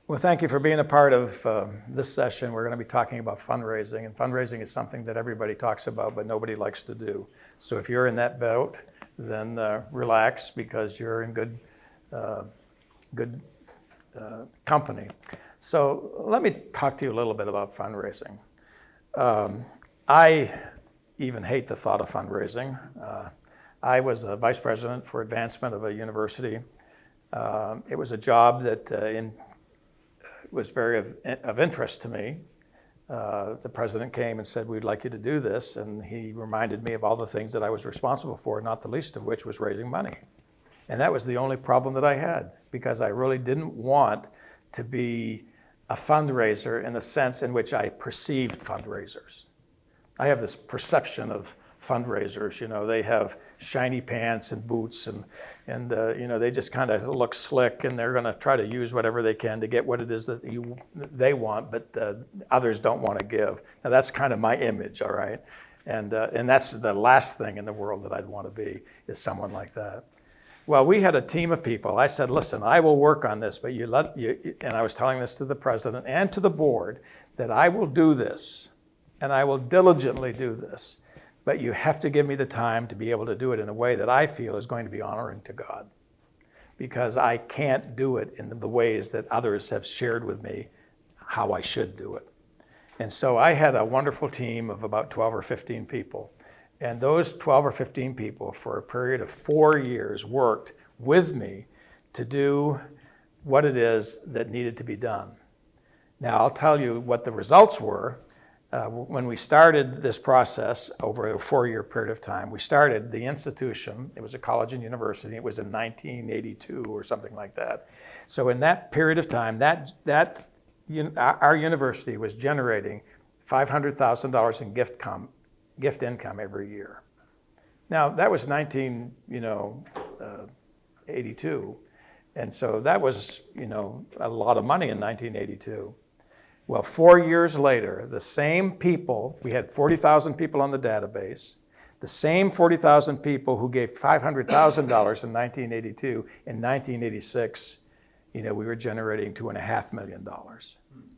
Well, thank you for being a part of this session. We're going to be talking about fundraising, and fundraising is something that everybody talks about, but nobody likes to do. So if you're in that boat, then relax, because you're in good company. So let me talk to you a little bit about fundraising. I even hate the thought of fundraising. I was a vice president for advancement of a university. It was a job that was very of interest to me. The president came and said, "We'd like you to do this," and he reminded me of all the things that I was responsible for, not the least of which was raising money. And that was the only problem that I had, because I really didn't want to be a fundraiser in the sense in which I perceived fundraisers. I have this perception of fundraisers, they have shiny pants and boots and they just kind of look slick, and they're going to try to use whatever they can to get what it is that they want, but others don't want to give. Now that's kind of my image, all right? And that's the last thing in the world that I'd want to be, is someone like that. Well, we had a team of people. I said, "Listen, I will work on this, but and I was telling this to the president and to the board, that I will do this, and I will diligently do this. But you have to give me the time to be able to do it in a way that I feel is going to be honoring to God, because I can't do it in the ways that others have shared with me how I should do it." And so I had a wonderful team of about 12 or 15 people. And those 12 or 15 people, for a period of 4 years, worked with me to do what it is that needed to be done. Now, I'll tell you what the results were. When we started this process over a 4-year period of time, we started the institution. It was a college and university. It was in 1982 or something like that. So in that period of time, our university was generating $500,000 in gift income every year. Now, that was 1982. And so that was, a lot of money in 1982. Well, 4 years later, the same people, we had 40,000 people on the database, the same 40,000 people who gave $500,000 in 1982, in 1986, we were generating $2.5 million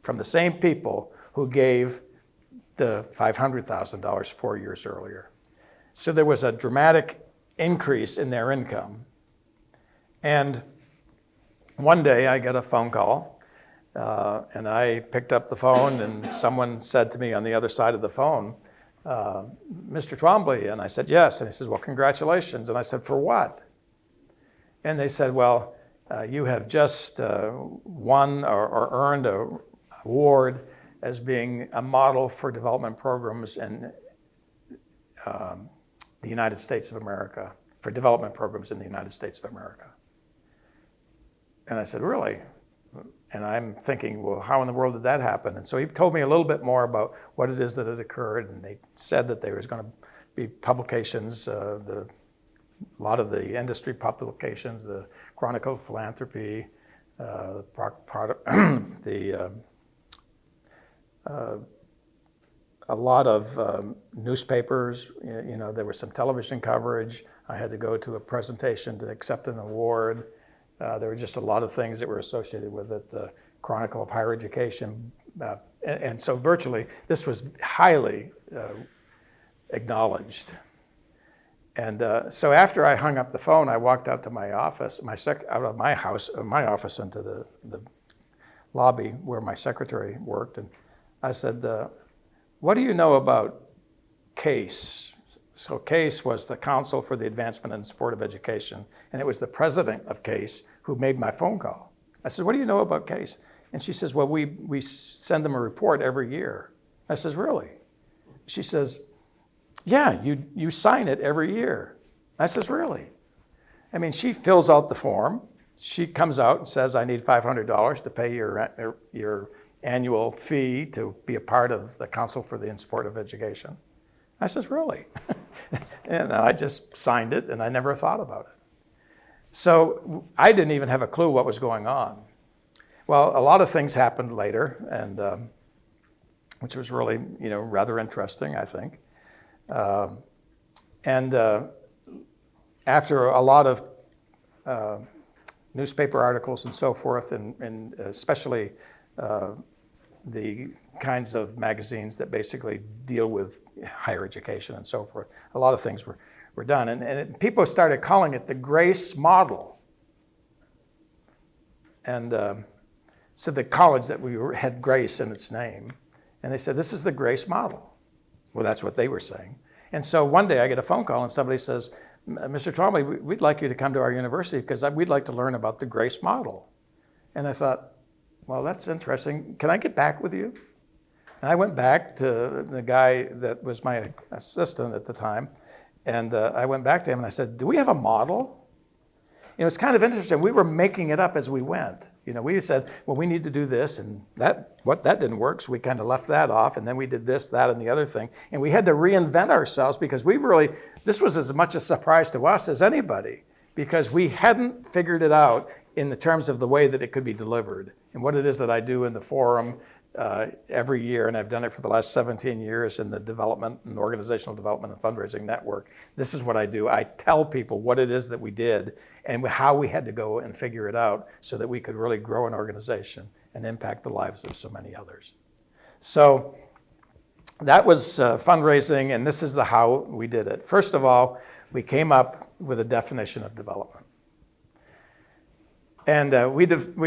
from the same people who gave the $500,000 4 years earlier. So there was a dramatic increase in their income. And one day I got a phone call. And I picked up the phone, and someone said to me on the other side of the phone, "Mr. Twombly?" And I said, "Yes." And he says, "Well, congratulations." And I said, "For what?" And they said, "Well, you have just won or earned an award as being a model for development programs in the United States of America, for development programs in the United States of America." And I said, "Really?" And I'm thinking, well, how in the world did that happen? And so he told me a little bit more about what it is that had occurred, and they said that there was going to be publications, a lot of the industry publications, the Chronicle of Philanthropy, a lot of newspapers. There was some television coverage. I had to go to a presentation to accept an award. There were just a lot of things that were associated with it, the Chronicle of Higher Education. And so virtually, this was highly acknowledged. And so after I hung up the phone, I walked out to my office, out of my office into the lobby where my secretary worked. And I said, "What do you know about CASE?" So CASE was the Council for the Advancement and Support of Education, and it was the president of CASE who made my phone call. I said, "What do you know about CASE?" And she says, "Well, we send them a report every year." I says, "Really?" She says, "Yeah, you sign it every year." I says, "Really?" I mean, she fills out the form. She comes out and says, "I need $500 to pay your annual fee to be a part of the Council for the Support of Education." I says, "Really?" And I just signed it, and I never thought about it. So I didn't even have a clue what was going on. Well, a lot of things happened later, and which was really, rather interesting, I think. And after a lot of newspaper articles and so forth, and especially the kinds of magazines that basically deal with higher education and so forth. A lot of things were done. And people started calling it the Grace Model. And so the college that had Grace in its name, and they said, this is the Grace Model. Well, that's what they were saying. And so one day I get a phone call and somebody says, Mr. Twombly, we'd like you to come to our university because we'd like to learn about the Grace Model. And I thought, well, that's interesting. Can I get back with you? And I went back to the guy that was my assistant at the time, and I went back to him and I said, do we have a model? You know, it's kind of interesting. We were making it up as we went. You know, we said, well, we need to do this, and that didn't work, so we kind of left that off, and then we did this, that, and the other thing. And we had to reinvent ourselves because this was as much a surprise to us as anybody, because we hadn't figured it out in the terms of the way that it could be delivered. And what it is that I do in the forum every year, and I've done it for the last 17 years in the development and organizational development and fundraising network. This is what I do. I tell people what it is that we did and how we had to go and figure it out so that we could really grow an organization and impact the lives of so many others. So that was fundraising, and this is how we did it. First of all, we came up with a definition of development. And we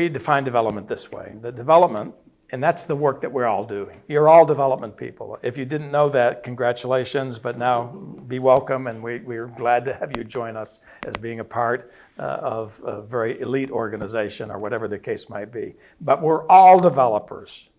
define development this way. The development, and that's the work that we're all doing. You're all development people. If you didn't know that, congratulations, but now be welcome, and we're glad to have you join us as being a part of a very elite organization or whatever the case might be. But we're all developers.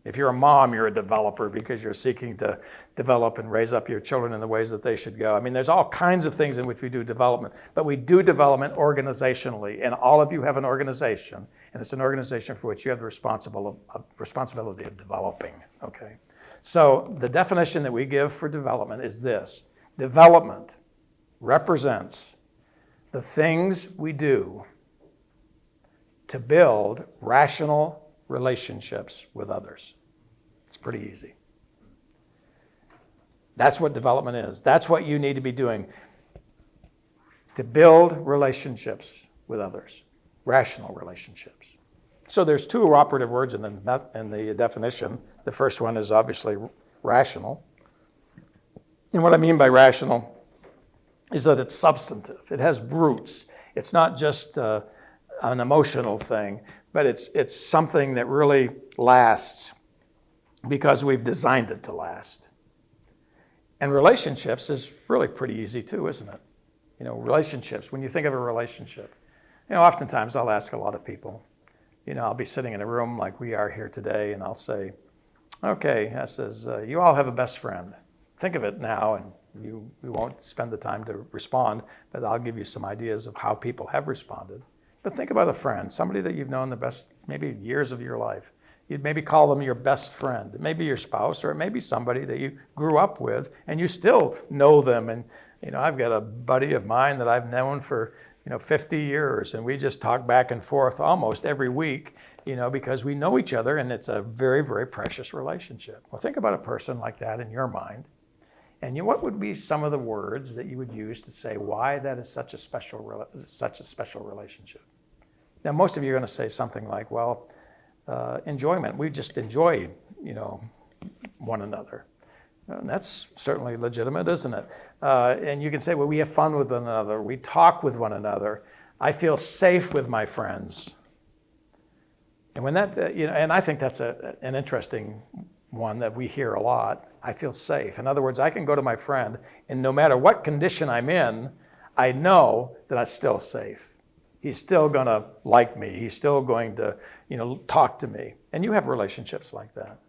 If you're a mom, you're a developer because you're seeking to develop and raise up your children in the ways that they should go. I mean, there's all kinds of things in which we do development, but we do development organizationally, and all of you have an organization, and it's an organization for which you have the responsibility of developing, okay? So the definition that we give for development is this: development represents the things we do to build rational relationships with others. It's pretty easy. That's what development is. That's what you need to be doing to build relationships with others, rational relationships. So there's two operative words in the definition. The first one is obviously rational. And what I mean by rational is that it's substantive. It has roots. It's not just an emotional thing, but it's something that really lasts because we've designed it to last. And relationships is really pretty easy too, isn't it? You know, relationships, when you think of a relationship, you know, oftentimes I'll ask a lot of people, you know, I'll be sitting in a room like we are here today, and I'll say, okay, I says, you all have a best friend. Think of it now, and we won't spend the time to respond, but I'll give you some ideas of how people have responded. But think about a friend, somebody that you've known the best, maybe years of your life. You'd maybe call them your best friend. It may be your spouse, or it may be somebody that you grew up with, and you still know them. And, you know, I've got a buddy of mine that I've known for, 50 years, and we just talk back and forth almost every week, because we know each other, and it's a very, very precious relationship. Well, think about a person like that in your mind. And what would be some of the words that you would use to say why that is such a special relationship? Now, most of you are going to say something like, well, enjoyment. We just enjoy, one another. And that's certainly legitimate, isn't it? And you can say, well, we have fun with one another. We talk with one another. I feel safe with my friends. And when that, and I think that's an interesting one that we hear a lot. I feel safe. In other words, I can go to my friend, and no matter what condition I'm in, I know that I'm still safe. He's still going to like me. He's still going to, talk to me. And you have relationships like that.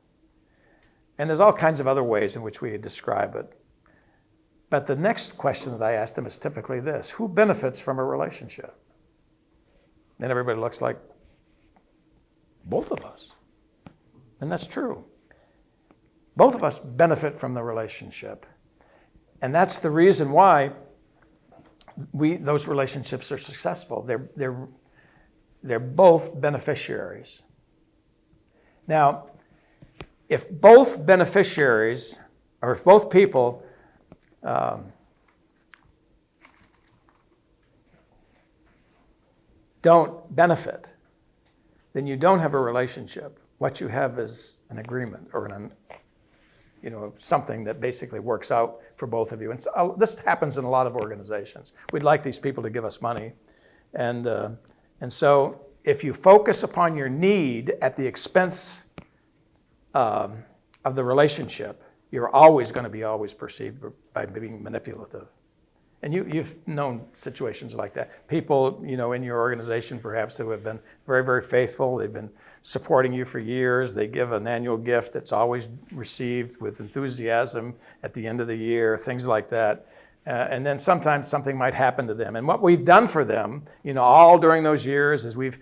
And there's all kinds of other ways in which we describe it. But the next question that I ask them is typically this: who benefits from a relationship? And everybody looks like both of us. And that's true. Both of us benefit from the relationship. And that's the reason why those relationships are successful. They're both beneficiaries. Now, if both beneficiaries, or if both people don't benefit, then you don't have a relationship. What you have is an agreement or something that basically works out for both of you. And so, this happens in a lot of organizations. We'd like these people to give us money. And so if you focus upon your need at the expense of the relationship, you're always going to be always perceived by being manipulative. And you've known situations like that. People, in your organization perhaps who have been very, very faithful. They've been supporting you for years. They give an annual gift that's always received with enthusiasm at the end of the year, things like that. And then sometimes something might happen to them. And what we've done for them, all during those years is we've,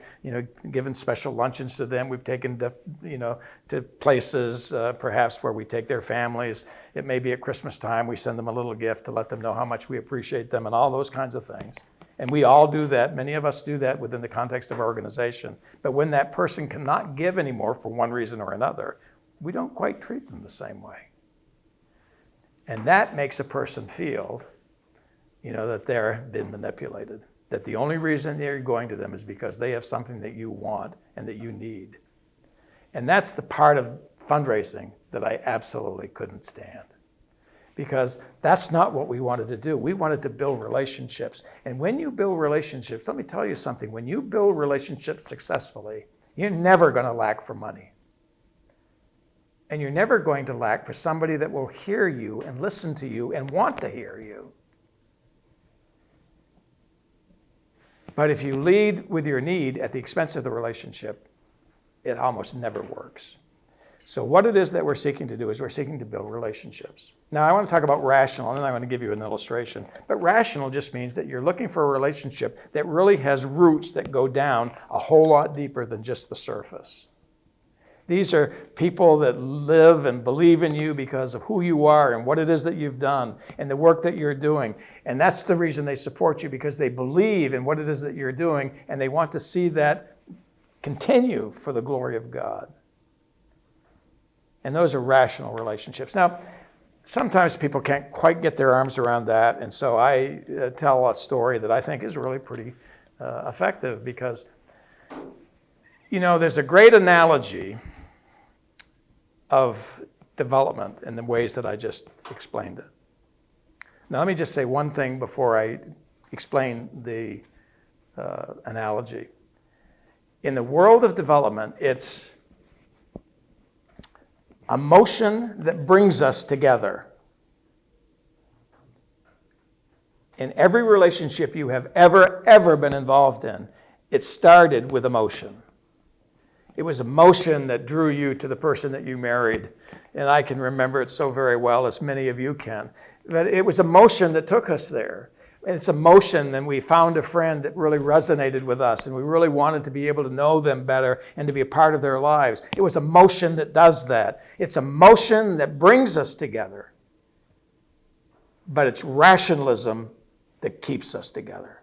given special luncheons to them. We've taken, to places perhaps where we take their families. It may be at Christmas time. We send them a little gift to let them know how much we appreciate them and all those kinds of things. And we all do that. Many of us do that within the context of our organization. But when that person cannot give anymore for one reason or another, we don't quite treat them the same way. And that makes a person feel, that they're been manipulated, that the only reason they're going to them is because they have something that you want and that you need. And that's the part of fundraising that I absolutely couldn't stand, because that's not what we wanted to do. We wanted to build relationships. And when you build relationships, let me tell you something, when you build relationships successfully, you're never going to lack for money. And you're never going to lack for somebody that will hear you and listen to you and want to hear you. But if you lead with your need at the expense of the relationship, it almost never works. So what it is that we're seeking to do is we're seeking to build relationships. Now, I want to talk about rational, and then I'm going to give you an illustration. But rational just means that you're looking for a relationship that really has roots that go down a whole lot deeper than just the surface. These are people that live and believe in you because of who you are and what it is that you've done and the work that you're doing. And that's the reason they support you, because they believe in what it is that you're doing and they want to see that continue for the glory of God. And those are rational relationships. Now, sometimes people can't quite get their arms around that. And so I tell a story that I think is really pretty effective, because, there's a great analogy of development in the ways that I just explained it. Now, let me just say one thing before I explain the analogy. In the world of development, it's a motion that brings us together. In every relationship you have ever been involved in, it started with emotion. It was emotion that drew you to the person that you married. And I can remember it so very well, as many of you can. But it was emotion that took us there. And it's emotion, and we found a friend that really resonated with us, and we really wanted to be able to know them better and to be a part of their lives. It was emotion that does that. It's emotion that brings us together. But it's rationalism that keeps us together.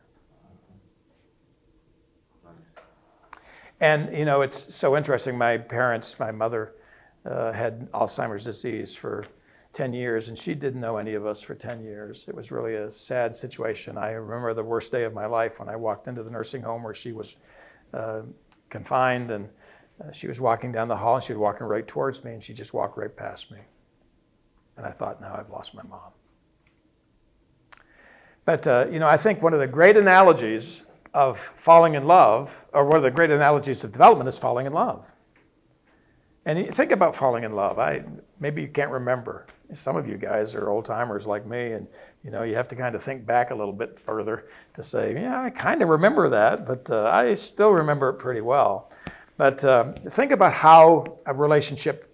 And, it's so interesting. My mother had Alzheimer's disease for 10 years, and she didn't know any of us for 10 years. It was really a sad situation. I remember the worst day of my life when I walked into the nursing home where she was confined, and she was walking down the hall, and she was walking right towards me, and she just walked right past me. And I thought, now I've lost my mom. But, I think one of the great analogies of falling in love, or one of the great analogies of development, is falling in love. And you think about falling in love. Maybe you can't remember. Some of you guys are old timers like me, and you have to kind of think back a little bit further to say, yeah, I kind of remember that, but I still remember it pretty well. But think about how a relationship,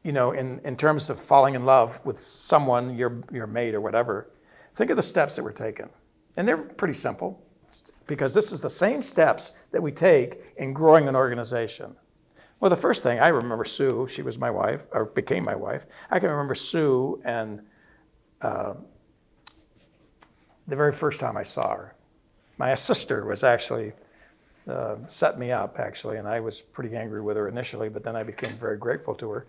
in terms of falling in love with someone, your mate or whatever, think of the steps that were taken. And they're pretty simple, because this is the same steps that we take in growing an organization. Well, the first thing, I remember Sue. She was my wife, or became my wife. I can remember Sue, and the very first time I saw her. My sister was actually set me up, actually, and I was pretty angry with her initially, but then I became very grateful to her.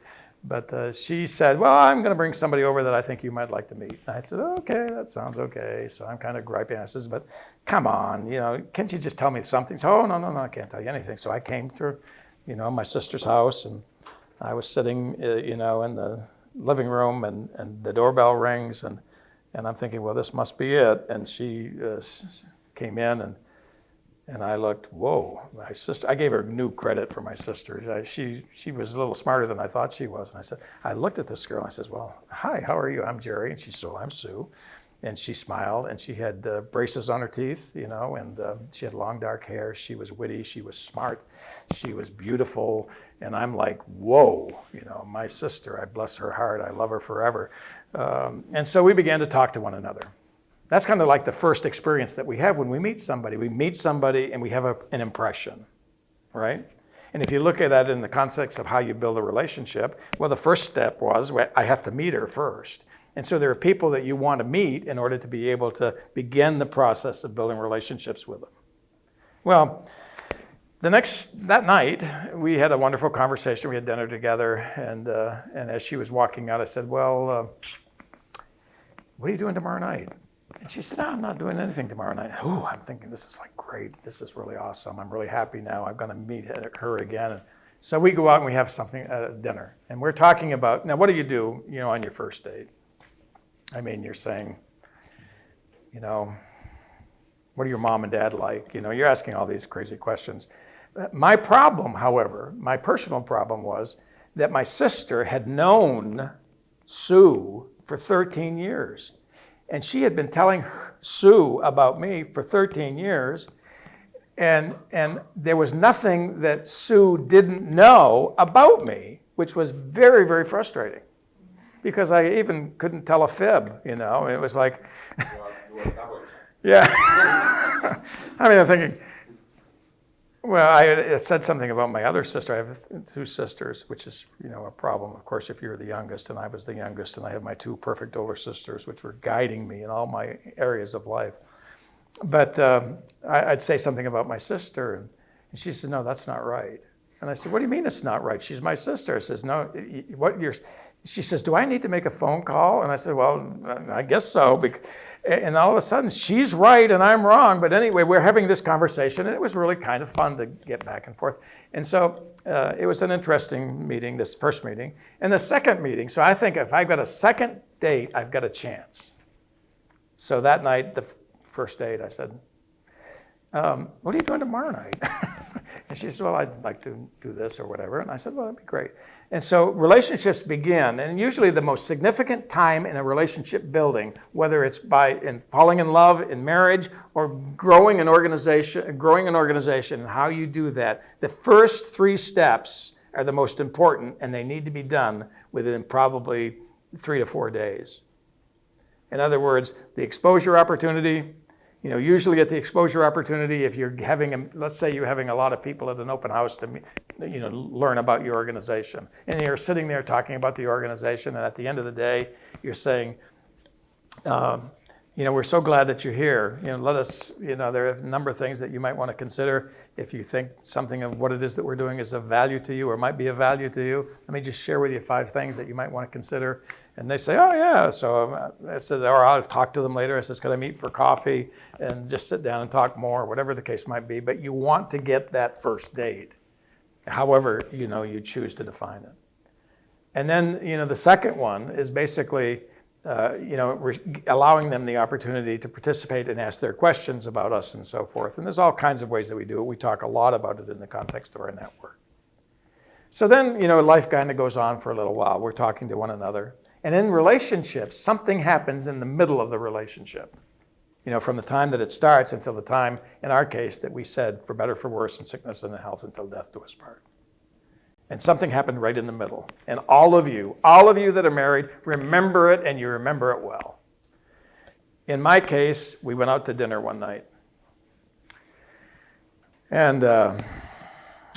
But she said, well, I'm going to bring somebody over that I think you might like to meet. And I said, okay, that sounds okay. So I'm kind of griping. I says, but come on, can't you just tell me something? So, oh, no, I can't tell you anything. So I came to, my sister's house, and I was sitting, in the living room, and the doorbell rings, and I'm thinking, well, this must be it. And she came in, and I looked, whoa, my sister. I gave her new credit for my sister. She was a little smarter than I thought she was. And I looked at this girl, and I said, well, hi, how are you? I'm Jerry. And she said, well, I'm Sue. And she smiled, and she had braces on her teeth, and she had long dark hair. She was witty. She was smart. She was beautiful. And I'm like, whoa, my sister, I bless her heart. I love her forever. And so we began to talk to one another. That's kind of like the first experience that we have when we meet somebody. We meet somebody and we have an impression, right? And if you look at that in the context of how you build a relationship, well, the first step was, I have to meet her first. And so there are people that you want to meet in order to be able to begin the process of building relationships with them. Well, that night, we had a wonderful conversation. We had dinner together, and as she was walking out, I said, well, what are you doing tomorrow night? And she said, no, I'm not doing anything tomorrow night. Oh, I'm thinking, this is like great. This is really awesome. I'm really happy now. I'm going to meet her again. And so we go out and we have something at dinner. And we're talking about, now, what do you do, on your first date? I mean, you're saying, what are your mom and dad like? You're asking all these crazy questions. My problem, however, my personal problem was that my sister had known Sue for 13 years. And she had been telling Sue about me for 13 years. And there was nothing that Sue didn't know about me, which was very, very frustrating. Because I even couldn't tell a fib, It was like, yeah. I mean, I'm thinking, well, I said something about my other sister. I have two sisters, which is, a problem. Of course, if you're the youngest, and I was the youngest, and I have my two perfect older sisters, which were guiding me in all my areas of life. But I'd say something about my sister, and she said, no, that's not right. And I said, what do you mean it's not right? She's my sister. I says, no, she says, do I need to make a phone call? And I said, well, I guess so. And all of a sudden, she's right and I'm wrong. But anyway, we're having this conversation, and it was really kind of fun to get back and forth. And so it was an interesting meeting, this first meeting. And the second meeting, so I think if I've got a second date, I've got a chance. So that night, the first date, I said, what are you doing tomorrow night? And she said, well, I'd like to do this or whatever. And I said, well, that'd be great. And so relationships begin, and usually the most significant time in a relationship building, whether it's in falling in love, in marriage, or growing an organization, and how you do that, the first 3 steps are the most important, and they need to be done within probably 3 to 4 days. In other words, the exposure opportunity. Usually at the exposure opportunity, if you're let's say you're having a lot of people at an open house to, learn about your organization, and you're sitting there talking about the organization, and at the end of the day, you're saying, we're so glad that you're here. Let us, there are a number of things that you might want to consider. If you think something of what it is that we're doing is of value to you or might be of value to you, let me just share with you 5 things that you might want to consider. And they say, oh, yeah. So I said, or I'll talk to them later. I said, could I meet for coffee and just sit down and talk more, whatever the case might be. But you want to get that first date, however, you choose to define it. And then, the second one is basically, allowing them the opportunity to participate and ask their questions about us and so forth. And there's all kinds of ways that we do it. We talk a lot about it in the context of our network. So then, life kind of goes on for a little while. We're talking to one another. And in relationships, something happens in the middle of the relationship. From the time that it starts until the time, in our case, that we said, for better, for worse, in sickness and in health, until death do us part. And something happened right in the middle. And all of you that are married, remember it, and you remember it well. In my case, we went out to dinner one night. And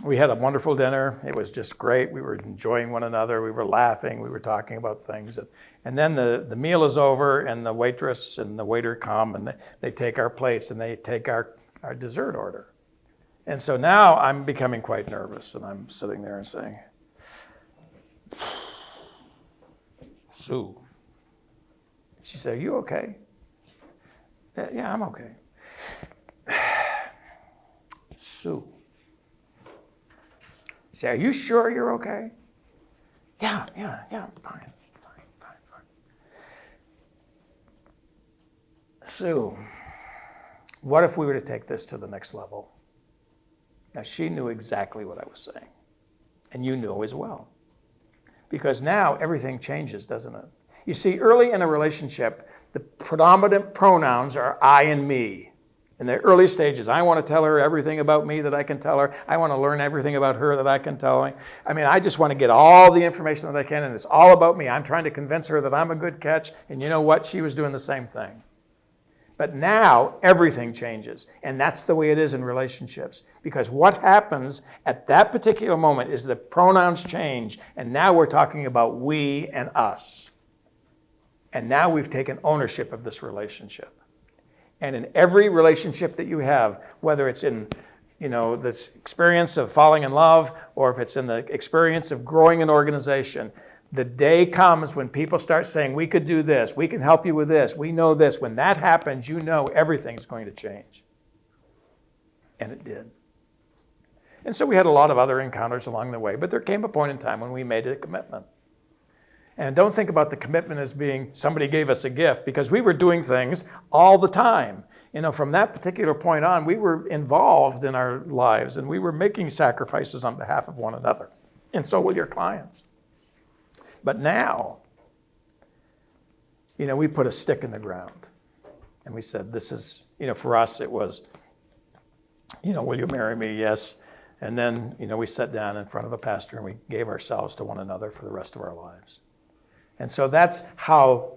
we had a wonderful dinner. It was just great. We were enjoying one another. We were laughing. We were talking about things. And then the meal is over, and the waitress and the waiter come, and they take our plates, and they take our dessert order. And so now I'm becoming quite nervous, and I'm sitting there and saying, Sue. She said, "Are you okay?" "Yeah, I'm okay." "Sue." She said, "Are you sure you're okay?" Yeah, I'm fine. "Sue, what if we were to take this to the next level?" Now, she knew exactly what I was saying, and you knew as well. Because now everything changes, doesn't it? You see, early in a relationship, the predominant pronouns are I and me. In the early stages, I want to tell her everything about me that I can tell her. I want to learn everything about her that I can tell her. I mean, I just want to get all the information that I can, and it's all about me. I'm trying to convince her that I'm a good catch, and you know what? She was doing the same thing. But now everything changes, and that's the way it is in relationships. Because what happens at that particular moment is the pronouns change, and now we're talking about we and us. And now we've taken ownership of this relationship. And in every relationship that you have, whether it's in this experience of falling in love, or if it's in the experience of growing an organization, the day comes when people start saying, we could do this, we can help you with this, we know this. When that happens, you know everything's going to change. And it did. And so we had a lot of other encounters along the way, but there came a point in time when we made a commitment. And don't think about the commitment as being somebody gave us a gift, because we were doing things all the time. From that particular point on, we were involved in our lives, and we were making sacrifices on behalf of one another. And so will your clients. But now, we put a stick in the ground, and we said, this is, for us it was, will you marry me? Yes. And then, we sat down in front of a pastor and we gave ourselves to one another for the rest of our lives. And so that's how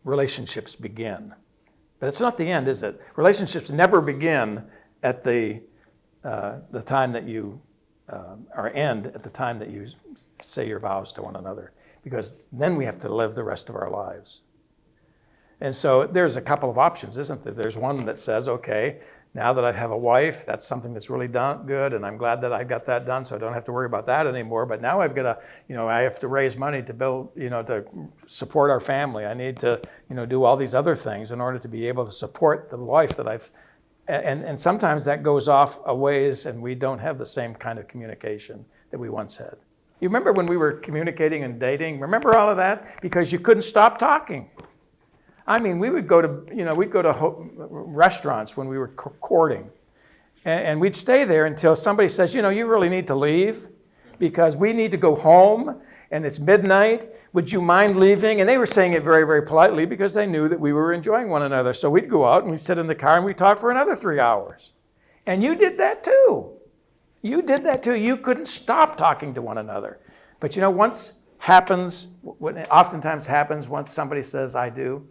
relationships begin. But it's not the end, is it? Relationships never begin at the time that you or end at the time that you say your vows to one another, because then we have to live the rest of our lives. And so there's a couple of options, isn't there? There's one that says, okay, now that I have a wife, that's something that's really done good, and I'm glad that I got that done, so I don't have to worry about that anymore. But now I've got to, I have to raise money to build, to support our family. I need to, do all these other things in order to be able to support the life that I've. And sometimes that goes off a ways, and we don't have the same kind of communication that we once had. You remember when we were communicating and dating? Remember all of that? Because you couldn't stop talking. I mean, we would go to, we'd go to restaurants when we were courting, and we'd stay there until somebody says, you really need to leave because we need to go home, and it's midnight. Would you mind leaving? And they were saying it very, very politely because they knew that we were enjoying one another. So we'd go out and we'd sit in the car and we'd talk for another 3 hours. And you did that too. You did that too. You couldn't stop talking to one another. But once happens, what oftentimes happens once somebody says, I do,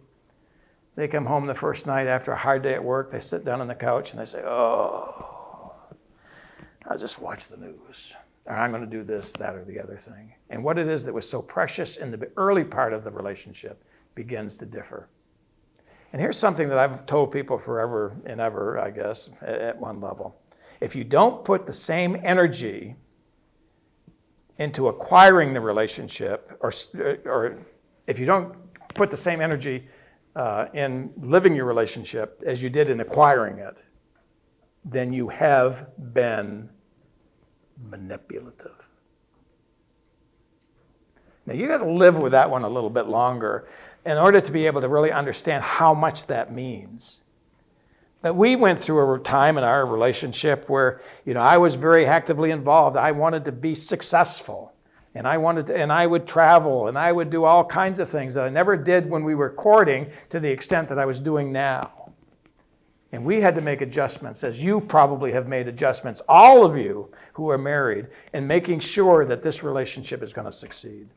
they come home the first night after a hard day at work, they sit down on the couch and they say, oh, I'll just watch the news. Or I'm going to do this, that, or the other thing. And what it is that was so precious in the early part of the relationship begins to differ. And here's something that I've told people forever and ever, I guess, at one level. If you don't put the same energy into acquiring the relationship, or if you don't put the same energy in living your relationship as you did in acquiring it, then you have been manipulative. Now you got to live with that one a little bit longer in order to be able to really understand how much that means. But we went through a time in our relationship where, I was very actively involved. I wanted to be successful, and I would travel, and I would do all kinds of things that I never did when we were courting to the extent that I was doing now. And we had to make adjustments, as you probably have made adjustments, all of you who are married, in making sure that this relationship is going to succeed.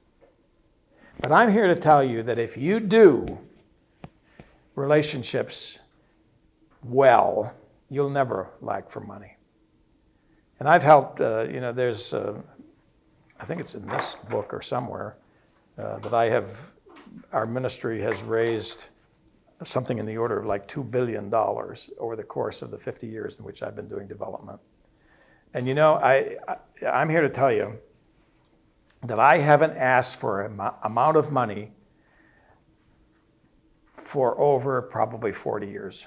But I'm here to tell you that if you do relationships well, you'll never lack for money. And I've helped, there's, I think it's in this book or somewhere, that our ministry has raised something in the order of like $2 billion over the course of the 50 years in which I've been doing development. And I'm here to tell you that I haven't asked for an amount of money for over probably 40 years.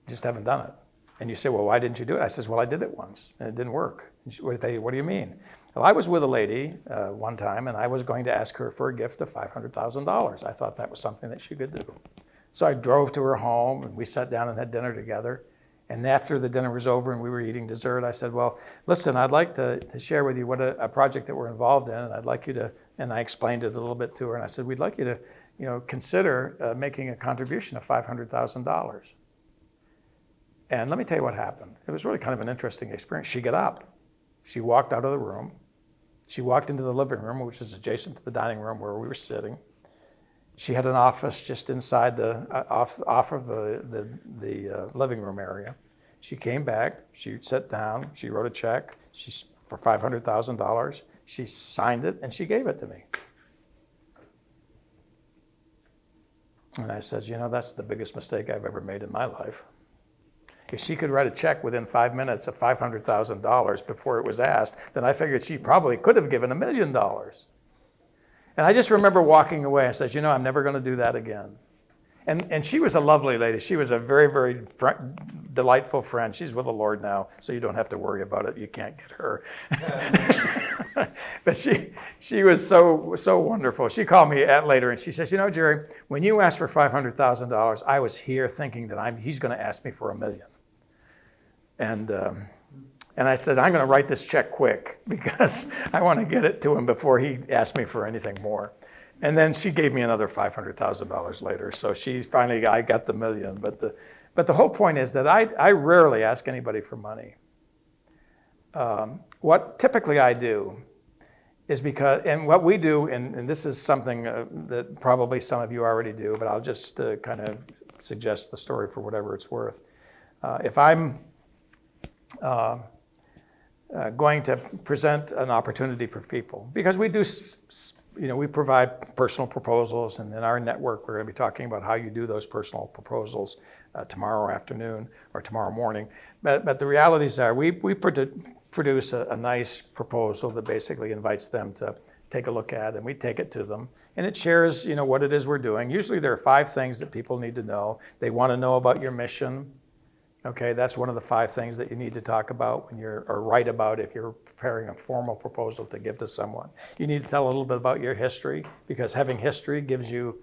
Just haven't done it. And you say, well, why didn't you do it? I says, well, I did it once, and it didn't work. What do you mean? Well, I was with a lady one time, and I was going to ask her for a gift of $500,000. I thought that was something that she could do. So I drove to her home, and we sat down and had dinner together. And after the dinner was over and we were eating dessert, I said, well, listen, I'd like to share with you what a project that we're involved in, and I'd like you to, and I explained it a little bit to her, and I said, we'd like you to, consider making a contribution of $500,000. And let me tell you what happened. It was really kind of an interesting experience. She got up. She walked out of the room. She walked into the living room, which is adjacent to the dining room where we were sitting. She had an office just inside off of the living room area. She came back. She sat down. She wrote a check for $500,000. She signed it and she gave it to me. And I said, that's the biggest mistake I've ever made in my life. If she could write a check within 5 minutes of $500,000 before it was asked, then I figured she probably could have given $1 million. And I just remember walking away. I said, I'm never going to do that again. And she was a lovely lady. She was a very, very delightful friend. She's with the Lord now, so you don't have to worry about it. You can't get her. But she was so wonderful. She called me later and she says, Jerry, when you asked for $500,000, I was here thinking that he's going to ask me for $1 million. And I said, I'm going to write this check quick because I want to get it to him before he asks me for anything more. And then she gave me another $500,000 later. So I got the $1 million. But the whole point is that I rarely ask anybody for money. What typically I do is and what we do, and this is something that probably some of you already do, but I'll just kind of suggest the story for whatever it's worth. If I'm going to present an opportunity for people, because we do, we provide personal proposals, and in our network, we're going to be talking about how you do those personal proposals tomorrow afternoon or tomorrow morning. But the realities are, we produce a nice proposal that basically invites them to take a look at, and we take it to them, and it shares, what it is we're doing. Usually there are 5 things that people need to know. They want to know about your mission. Okay, that's one of the 5 things that you need to talk about or write about if you're preparing a formal proposal to give to someone. You need to tell a little bit about your history, because having history gives you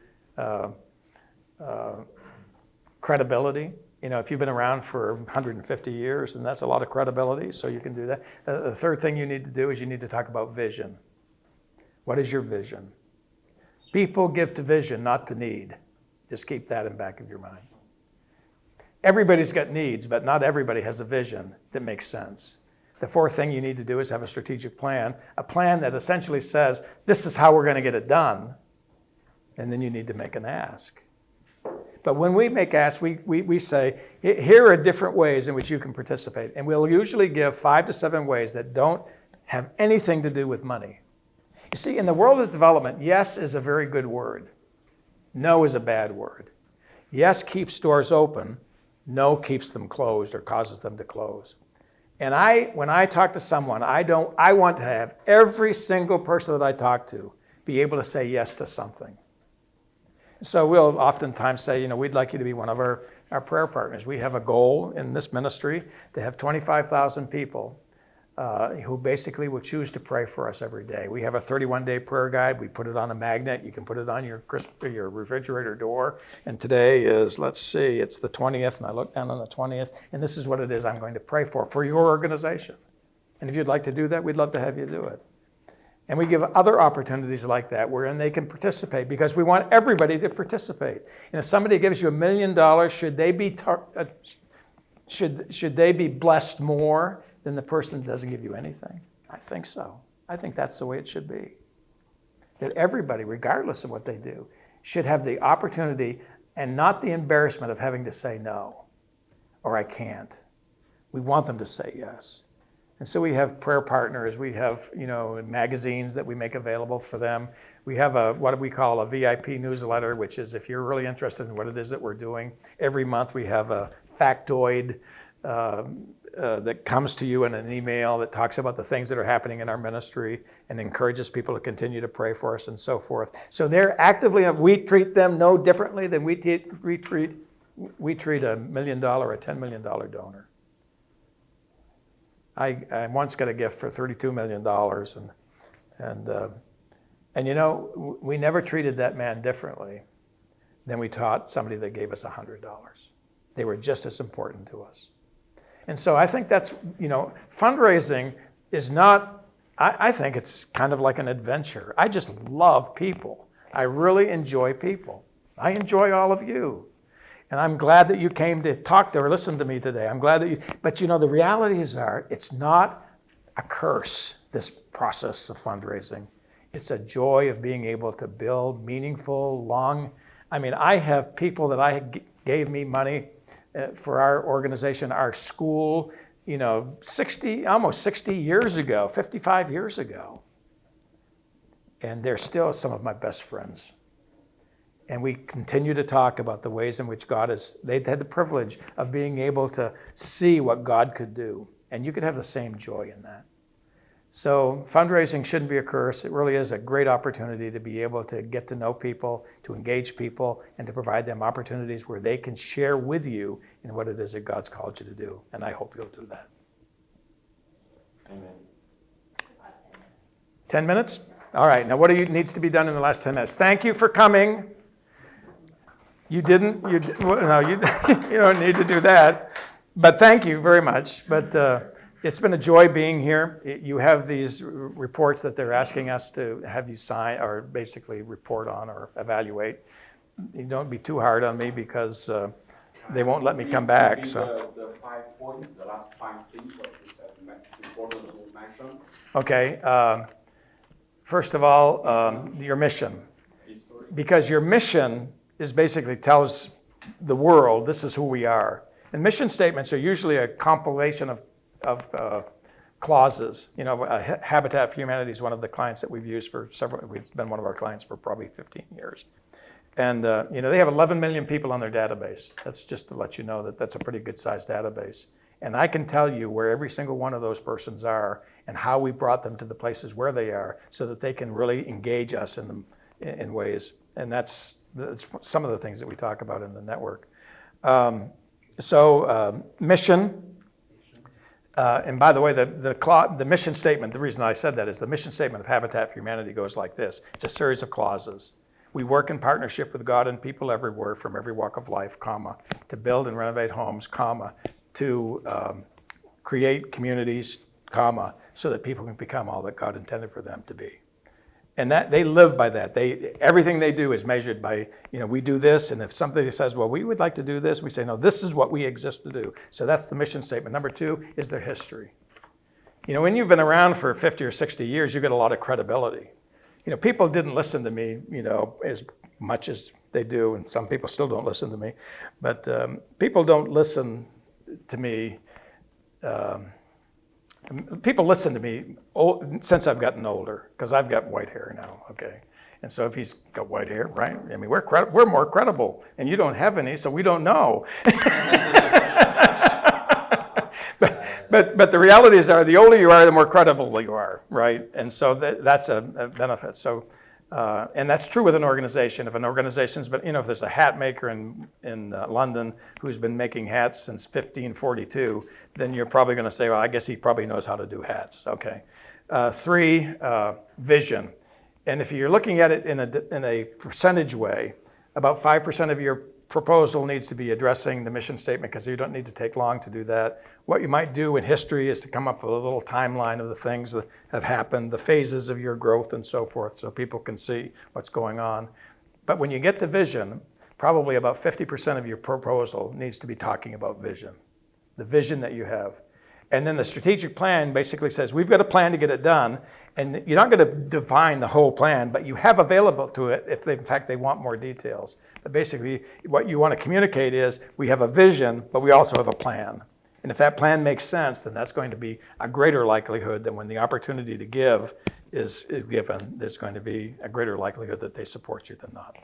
credibility. If you've been around for 150 years, then that's a lot of credibility, so you can do that. The third thing you need to do is you need to talk about vision. What is your vision? People give to vision, not to need. Just keep that in the back of your mind. Everybody's got needs, but not everybody has a vision that makes sense. The 4th thing you need to do is have a strategic plan, a plan that essentially says, this is how we're going to get it done, and then you need to make an ask. But when we make asks, we say, here are different ways in which you can participate, and we'll usually give 5 to 7 ways that don't have anything to do with money. You see, in the world of development, yes is a very good word. No is a bad word. Yes keeps doors open. No keeps them closed or causes them to close. And when I talk to someone, I want to have every single person that I talk to be able to say yes to something. So we'll oftentimes say, we'd like you to be one of our prayer partners. We have a goal in this ministry to have 25,000 people who basically will choose to pray for us every day. We have a 31-day prayer guide. We put it on a magnet. You can put it on your refrigerator door. And today is, it's the 20th, and I look down on the 20th, and this is what it is I'm going to pray for your organization. And if you'd like to do that, we'd love to have you do it. And we give other opportunities like that wherein they can participate, because we want everybody to participate. And if somebody gives you $1 million, should they be blessed more than the person that doesn't give you anything? I think so. I think that's the way it should be. That everybody, regardless of what they do, should have the opportunity and not the embarrassment of having to say no or I can't. We want them to say yes. And so we have prayer partners. We have, magazines that we make available for them. We have what we call a VIP newsletter, which is, if you're really interested in what it is that we're doing, every month we have a factoid that comes to you in an email that talks about the things that are happening in our ministry and encourages people to continue to pray for us and so forth. So they're actively, we treat them no differently than we treat a $1 million or a $10 million donor. I once got a gift for $32 million, and you know, we never treated that man differently than we taught somebody that gave us $100. They were just as important to us. And so I think that's, you know, fundraising is not, I think it's kind of like an adventure. I just love people. I really enjoy people. I enjoy all of you. And I'm glad that you came to talk to or listen to me today. I'm glad that you, but you know, the realities are, it's not a curse, this process of fundraising. It's a joy of being able to build meaningful, I mean, I have people that gave me money for our organization, our school, you know, almost 60 years ago, 55 years ago. And they're still some of my best friends. And we continue to talk about the ways in which they've had the privilege of being able to see what God could do. And you could have the same joy in that. So fundraising shouldn't be a curse. It really is a great opportunity to be able to get to know people, to engage people, and to provide them opportunities where they can share with you in what it is that God's called you to do. And I hope you'll do that. Amen. 10 minutes? All right. Now what needs to be done in the last 10 minutes? Thank you for coming. You didn't, you don't need to do that. But thank you very much. But it's been a joy being here. You have these reports that they're asking us to have you sign or basically report on or evaluate. You don't be too hard on me because they won't let me come back. So the 5 points, the last 5 things that you said it's important to mention. Okay. First of all, your mission. History. Because your mission is basically tells the world this is who we are. And mission statements are usually a compilation of clauses. You know, Habitat for Humanity is one of the clients that we've used for we've been one of our clients for probably 15 years. And, you know, they have 11 million people on their database. That's just to let you know that that's a pretty good sized database. And I can tell you where every single one of those persons are and how we brought them to the places where they are so that they can really engage us in ways. And that's some of the things that we talk about in the network. Mission. And by the way, the mission statement, the reason I said that is the mission statement of Habitat for Humanity goes like this. It's a series of clauses. We work in partnership with God and people everywhere from every walk of life, comma, to build and renovate homes, comma, to create communities, comma, so that people can become all that God intended for them to be. And that they live by that. Everything they do is measured by, you know, we do this, and if somebody says, well, we would like to do this, we say, no, this is what we exist to do. So that's the mission statement. Number 2 is their history. You know, when you've been around for 50 or 60 years, you get a lot of credibility. You know, people didn't listen to me, you know, as much as they do, and some people still don't listen to me, but people don't listen to me. People listen to me since I've gotten older, because I've got white hair now, okay? And so if he's got white hair, right? I mean, we're more credible, and you don't have any, so we don't know. But the realities are, the older you are, the more credible you are, right? And so that's a benefit. So, and that's true with an organization. If an organization's been, you know, if there's a hat maker in London who's been making hats since 1542, then you're probably going to say, well, I guess he probably knows how to do hats. Okay. 3, vision. And if you're looking at it in a percentage way, about 5% of your proposal needs to be addressing the mission statement, because you don't need to take long to do that. What you might do in history is to come up with a little timeline of the things that have happened, the phases of your growth and so forth, so people can see what's going on. But when you get to vision, probably about 50% of your proposal needs to be talking about vision, the vision that you have. And then the strategic plan basically says, we've got a plan to get it done, and you're not going to define the whole plan, but you have available to it if in fact they want more details. But basically, what you want to communicate is, we have a vision, but we also have a plan. And if that plan makes sense, then that's going to be a greater likelihood that when the opportunity to give is given, there's going to be a greater likelihood that they support you than not.